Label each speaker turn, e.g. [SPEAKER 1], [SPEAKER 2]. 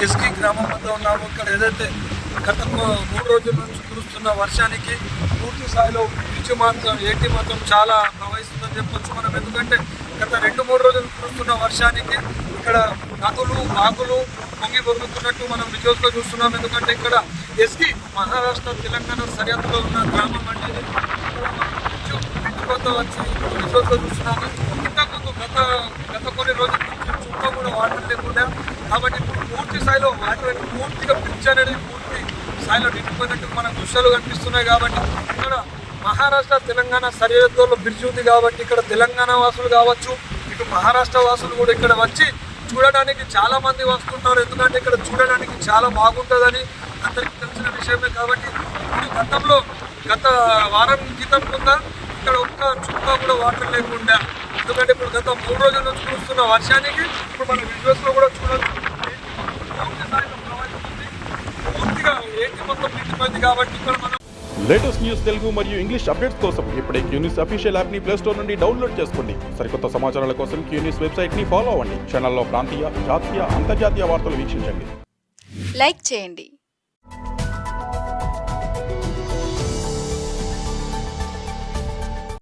[SPEAKER 1] ఎస్కి గ్రామం వద్ద ఉన్నాము. ఇక్కడ ఏదైతే గత 3 రోజుల నుంచి కురుస్తున్న వర్షానికి పూర్తి స్థాయిలో ఏటి మాత్రం చాలా ప్రవహిస్తుందని చెప్పొచ్చు మనం. ఎందుకంటే గత 2-3 రోజులు కురుస్తున్న వర్షానికి ఇక్కడ నదులు వాగులు పొంగి పొరుగుతున్నట్టు మనం విజువల్స్లో చూస్తున్నాం. ఎందుకంటే ఇక్కడ ఎస్కి మహారాష్ట్ర తెలంగాణ సరిహద్దులో ఉన్న గ్రామం అనేది వద్ద వచ్చి విజువల్స్లో చూస్తున్నాము. ఇంతకుముందు గత కొన్ని రోజుల నుంచి చుట్టూ కూడా వాటర్ లేకుండా, కాబట్టి ఇప్పుడు పూర్తి స్థాయిలో వాటర్ పూర్తిగా బ్రిడ్జ్ అనేది పూర్తి స్థాయిలో నిండిపోయినట్టు మనకు దృశ్యాలు కనిపిస్తున్నాయి. కాబట్టి ఇక్కడ మహారాష్ట్ర తెలంగాణ సరిహద్దులో బ్రిడ్జ్ ఉంది కాబట్టి ఇక్కడ తెలంగాణ వాసులు కావచ్చు, ఇటు మహారాష్ట్ర వాసులు కూడా ఇక్కడ వచ్చి చూడడానికి చాలా మంది వస్తుంటారు. ఎందుకంటే ఇక్కడ చూడడానికి చాలా బాగుంటుందని అందరికీ తెలిసిన విషయమే. కాబట్టి ఇప్పుడు గత వారం క్రితం కింద ఇక్కడ ఒక్క చుక్క కూడా వాటర్ లేకుండా, ఎందుకంటే ఇప్పుడు గత 3 రోజుల నుంచి కురుస్తున్న వర్షానికి ఇప్పుడు మన విజువల్స్లో కూడా చూడవచ్చు పూర్తిగా ఏంటి మొత్తం నిండిపోయింది. కాబట్టి ఇక్కడ మనం
[SPEAKER 2] లేటెస్ట్ న్యూస్ తెలుగు మరియు ఇంగ్లీష్ అప్డేట్స్ కోసం ఇప్పుడే క్యూన్యూస్ అఫీషియల్ యాప్ ని ప్లే స్టోర్ నుండి డౌన్లోడ్ చేసుకోండి. సరికొత్త సమాచారాల కోసం క్యూన్యూస్ వెబ్సైట్ ని ఫాలో అవ్వండి. ఛానల్లో ప్రాంతీయ, జాతీయ, అంతర్జాతీయ వార్తలు వీక్షించండి.
[SPEAKER 3] లైక్ చేయండి.